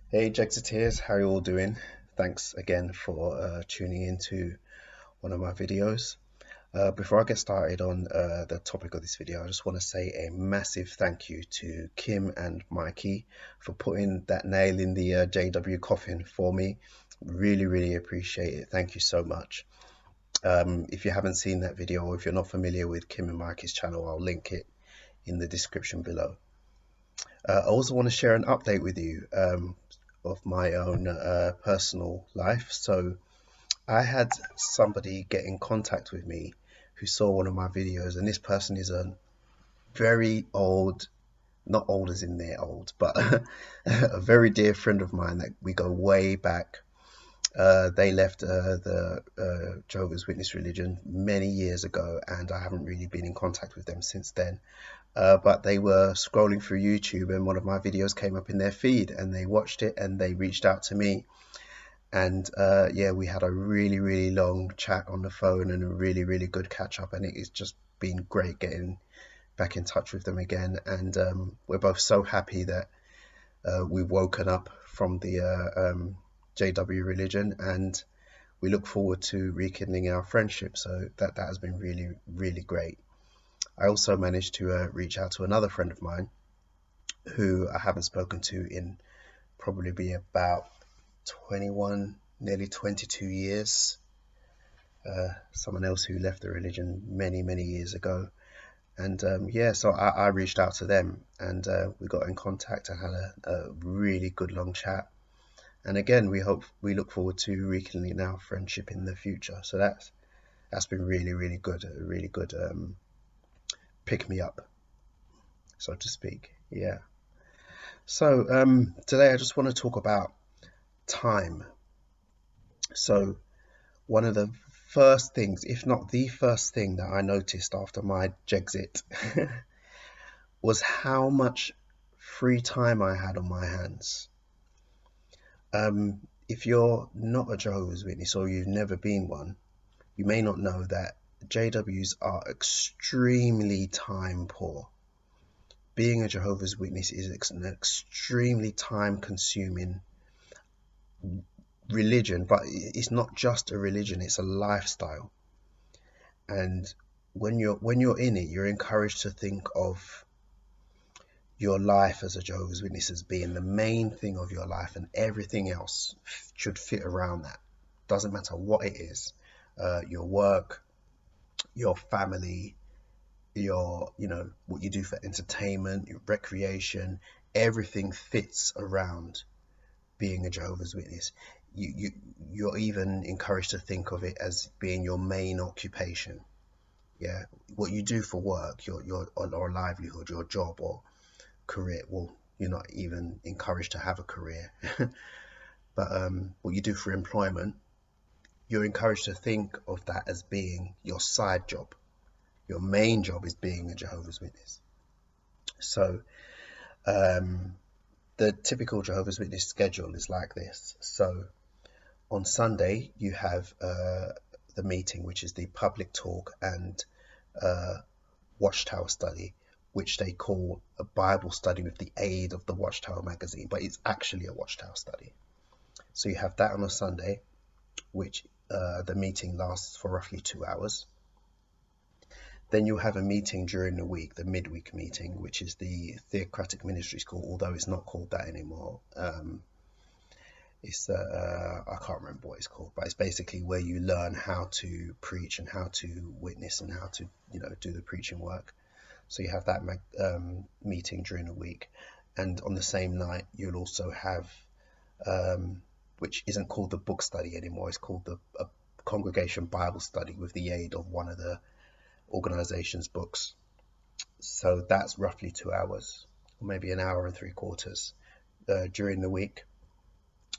Hey Jexiteers, how are you all doing? Thanks again for tuning into one of my videos. Before I get started on the topic of this video, I just want to say a massive thank you to Kim and Mikey for putting that nail in the JW coffin for me. Really appreciate it. Thank you so much. If you haven't seen that video, or if you're not familiar with Kim and Mikey's channel, I'll link it in the description below. I also want to share an update with you of my own personal life. So I had somebody get in contact with me who saw one of my videos, and this person is a very old, not old as in they're old, but a very dear friend of mine that we go way back. They left the Jehovah's Witness religion many years ago, and I haven't really been in contact with them since then. But they were scrolling through YouTube, and one of my videos came up in their feed, and they watched it and they reached out to me. And yeah, we had a really long chat on the phone and a really good catch up, and it's just been great getting back in touch with them again. And we're both so happy that we've woken up from the JW religion, and we look forward to rekindling our friendship. So that has been really great. I also managed to reach out to another friend of mine who I haven't spoken to in probably be about 21, nearly 22 years. Someone else who left the religion many years ago. And yeah, so I reached out to them, and we got in contact and had a really good long chat. And again, we look forward to rekindling our friendship in the future. So that's been really good, a really good pick me up, so to speak. Yeah. So today I just want to talk about time. So one of the first things, if not the first thing that I noticed after my Jexit was how much free time I had on my hands. If you're not a Jehovah's Witness or you've never been one, you may not know that JWs are extremely time poor. Being a Jehovah's Witness is an extremely time consuming religion, but it's not just a religion, it's a lifestyle. And when you're in it, you're encouraged to think of your life as a Jehovah's Witness as being the main thing of your life, and everything else should fit around that. Doesn't matter what it is, your work, your family, your what you do for entertainment, your recreation, everything fits around being a Jehovah's Witness. You're even encouraged to think of it as being your main occupation. Yeah, what you do for work, your or livelihood, your job or career. Well, you're not even encouraged to have a career, but what you do for employment, you're encouraged to think of that as being your side job. Your main job is being a Jehovah's Witness. So the typical Jehovah's Witness schedule is like this. So on Sunday, you have the meeting, which is the public talk and Watchtower study, which they call a Bible study with the aid of the Watchtower magazine, but it's actually a Watchtower study. So you have that on a Sunday, which the meeting lasts for roughly 2 hours. Then you'll have a meeting during the week, the midweek meeting, which is the Theocratic Ministry School, although it's not called that anymore. It's I can't remember what it's called, but it's basically where you learn how to preach and how to witness and how to do the preaching work. So you have that meeting during the week, and on the same night you'll also have which isn't called the book study anymore, it's called the congregation Bible study with the aid of one of the organization's books. So that's roughly 2 hours, or maybe an hour and 3/4 during the week.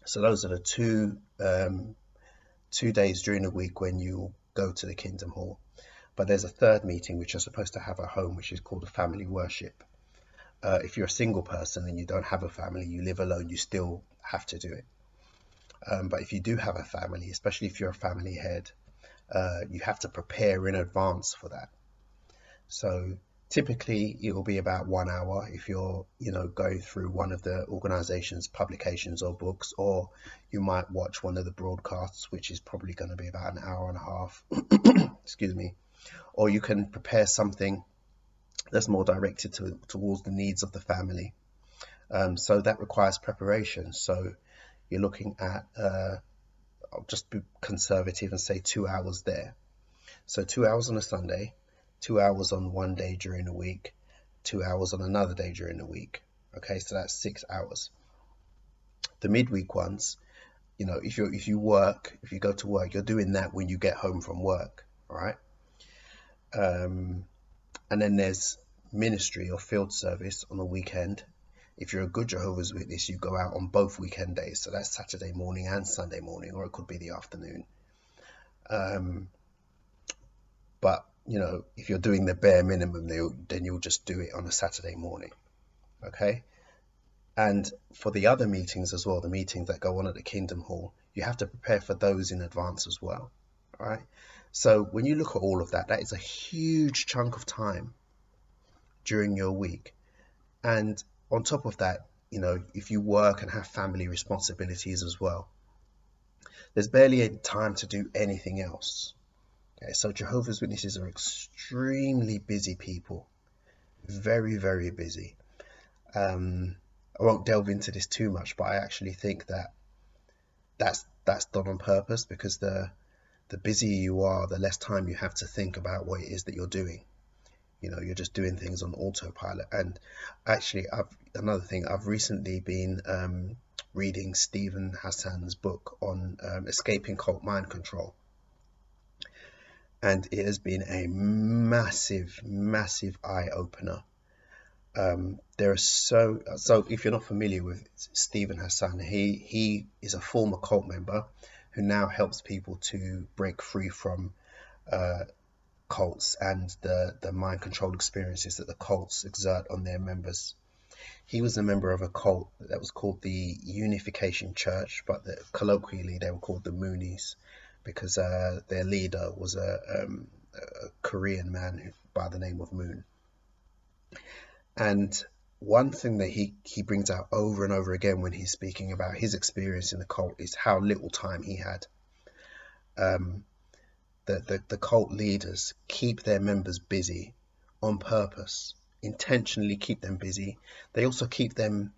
So those are the two days during the week when you go to the Kingdom Hall. But there's a third meeting which you're supposed to have at home, which is called a family worship. If you're a single person and you don't have a family, you live alone, you still have to do it. But if you do have a family, especially if you're a family head, you have to prepare in advance for that. So Typically, it will be about 1 hour if you're, going through one of the organization's publications or books, or you might watch one of the broadcasts, which is probably going to be about an hour and a half. Excuse me. Or you can prepare something that's more directed towards the needs of the family. So that requires preparation. So you're looking at, I'll just be conservative and say 2 hours there. So 2 hours on a Sunday, 2 hours on one day during the week, 2 hours on another day during the week. Okay, so that's 6 hours. The midweek ones, if you go to work, you're doing that when you get home from work, all right? And then there's ministry or field service on the weekend. If you're a good Jehovah's Witness, you go out on both weekend days. So that's Saturday morning and Sunday morning, or it could be the afternoon. But, if you're doing the bare minimum, then you'll just do it on a Saturday morning. Okay. And for the other meetings as well, the meetings that go on at the Kingdom Hall, you have to prepare for those in advance as well. All right. So when you look at all of that, that is a huge chunk of time during your week. And on top of that, if you work and have family responsibilities as well, there's barely any time to do anything else. Okay, so Jehovah's Witnesses are extremely busy people, very, very busy. I won't delve into this too much, but I actually think that's done on purpose, because the busier you are, the less time you have to think about what it is that you're doing. You're just doing things on autopilot. And actually, I've recently been reading Stephen Hassan's book on escaping cult mind control. And it has been a massive, massive eye-opener. There are so if you're not familiar with Stephen Hassan, he is a former cult member who now helps people to break free from cults and the mind control experiences that the cults exert on their members. He was a member of a cult that was called the Unification Church, but colloquially they were called the Moonies, because their leader was a Korean man by the name of Moon. And one thing that he brings out over and over again when he's speaking about his experience in the cult is how little time he had. The cult leaders keep their members busy on purpose, intentionally keep them busy. They also keep them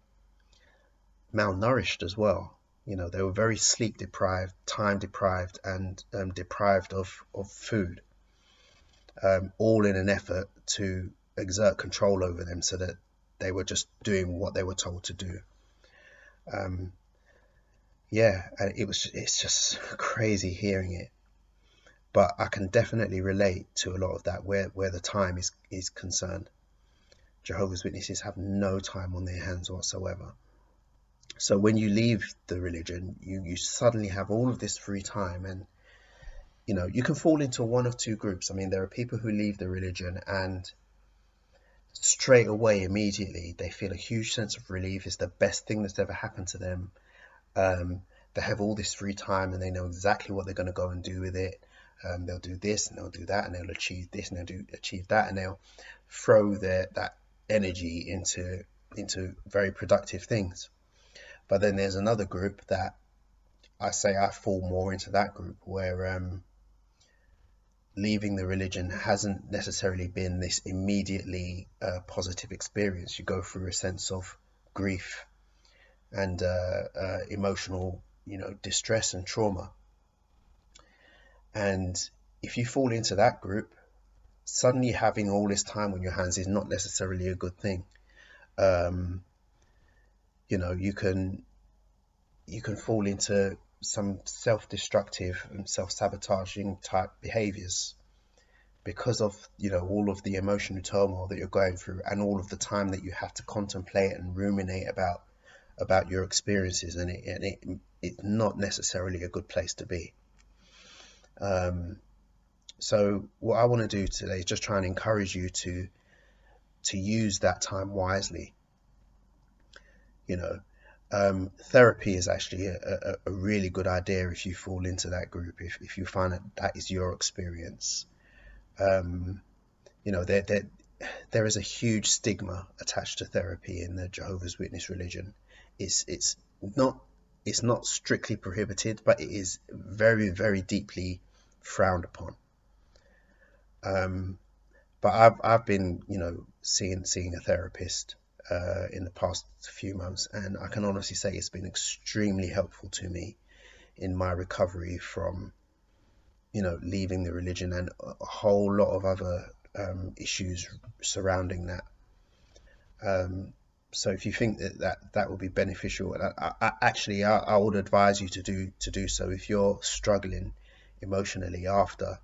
malnourished as well. They were very sleep deprived, time deprived, and deprived of food, all in an effort to exert control over them, so that they were just doing what they were told to do. And it's just crazy hearing it. But I can definitely relate to a lot of that where the time is concerned. Jehovah's Witnesses have no time on their hands whatsoever. So when you leave the religion, you suddenly have all of this free time, and you can fall into one of two groups. I mean, there are people who leave the religion and straight away, immediately, they feel a huge sense of relief. It's the best thing that's ever happened to them. They have all this free time and they know exactly what they're going to go and do with it. They'll do this and they'll do that, and they'll achieve this and they'll achieve that, and they'll throw that energy into very productive things. But then there's another group that I fall more into that group, where leaving the religion hasn't necessarily been this immediately positive experience. You go through a sense of grief and emotional, distress and trauma. And if you fall into that group, suddenly having all this time on your hands is not necessarily a good thing. You can fall into some self-destructive and self-sabotaging type behaviors because of all of the emotional turmoil that you're going through, and all of the time that you have to contemplate and ruminate about your experiences, and it's not necessarily a good place to be. So what I want to do today is just try and encourage you to use that time wisely. Therapy is actually a really good idea if you fall into that group, if you find that is your experience. there is a huge stigma attached to therapy in the Jehovah's Witness religion. It's not it's not strictly prohibited, but it is very, very deeply frowned upon. But I've been, seeing a therapist in the past few months, and I can honestly say it's been extremely helpful to me in my recovery from, leaving the religion and a whole lot of other issues surrounding that. So if you think that would be beneficial, and I would advise you to do so. If you're struggling emotionally after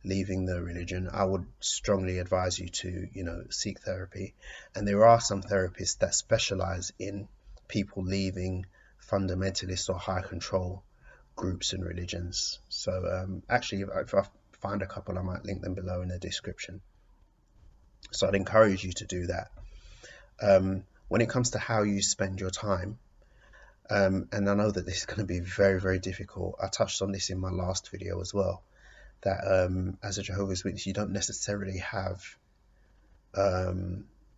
leaving the religion, I would strongly advise you to, seek therapy. And there are some therapists that specialize in people leaving fundamentalist or high control groups and religions. So actually, if I find a couple, I might link them below in the description. So I'd encourage you to do that. When it comes to how you spend your time, and I know that this is going to be very, very difficult. I touched on this in my last video as well, that as a Jehovah's Witness, you don't necessarily have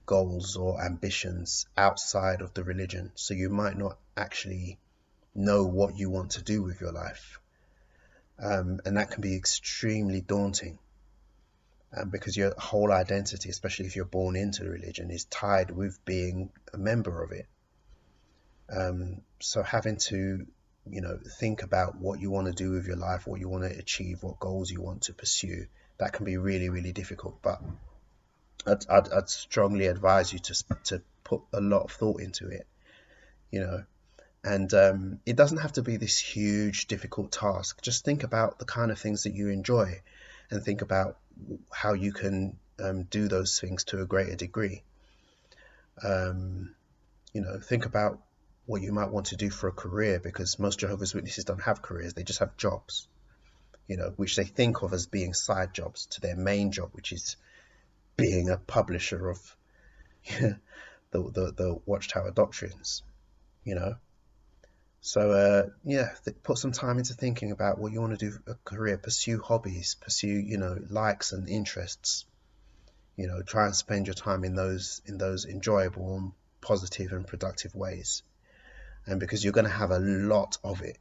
goals or ambitions outside of the religion. So you might not actually know what you want to do with your life. And that can be extremely daunting. Because your whole identity, especially if you're born into the religion, is tied with being a member of it. So having to, think about what you want to do with your life, what you want to achieve, what goals you want to pursue, that can be really, really difficult. But I'd strongly advise you to put a lot of thought into it, and it doesn't have to be this huge, difficult task. Just think about the kind of things that you enjoy, and think about how you can do those things to a greater degree. Think about what you might want to do for a career, because most Jehovah's Witnesses don't have careers, they just have jobs, which they think of as being side jobs to their main job, which is being a publisher of the Watchtower doctrines, So put some time into thinking about what you want to do for a career, pursue hobbies, pursue, likes and interests, try and spend your time in those enjoyable and positive and productive ways. And because you're going to have a lot of it,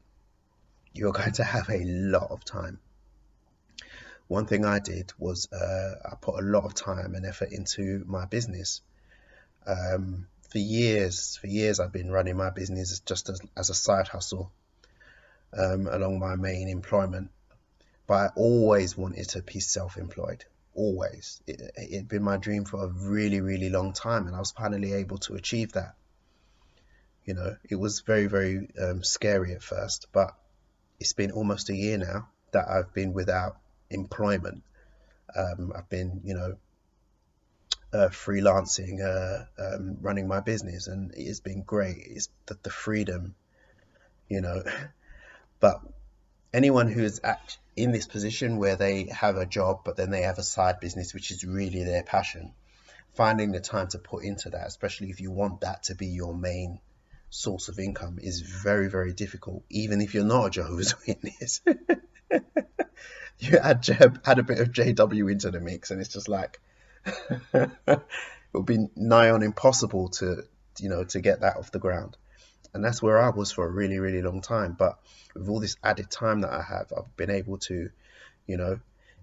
you're going to have a lot of time. One thing I did was I put a lot of time and effort into my business. For years I've been running my business just as a side hustle along my main employment, but I always wanted to be self-employed. Always. It'd been my dream for a really, really long time, and I was finally able to achieve that. It was very, very scary at first, but it's been almost a year now that I've been without employment. I've been, freelancing, running my business, and it's been great. It's the freedom, But anyone who is in this position where they have a job, but then they have a side business, which is really their passion, finding the time to put into that, especially if you want that to be your main source of income, is very, very difficult, even if you're not a Jehovah's Witness. You add a bit of JW into the mix, and it's just like it would be nigh on impossible to get that off the ground. And that's where I was for a really, really long time. But with all this added time that I have, I've been able to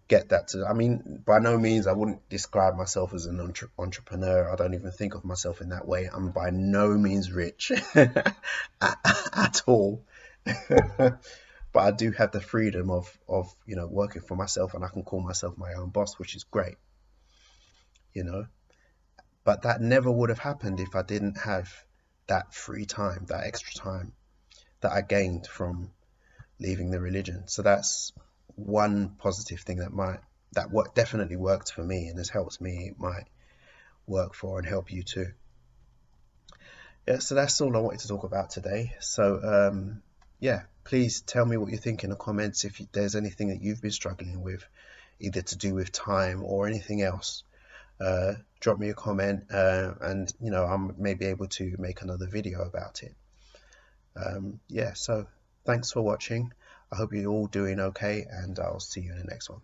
get that to, I mean, by no means I wouldn't describe myself as an entrepreneur. I don't even think of myself in that way. I'm by no means rich at all. But I do have the freedom of working for myself, and I can call myself my own boss, which is great. But that never would have happened if I didn't have that free time, that extra time that I gained from leaving the religion. So that's one positive thing that definitely worked for me and has helped me. It might work for and help you too. Yeah, so that's all I wanted to talk about today. So please tell me what you think in the comments. If there's anything that you've been struggling with, either to do with time or anything else, drop me a comment, and I may be able to make another video about it. So thanks for watching. I hope you're all doing okay, and I'll see you in the next one.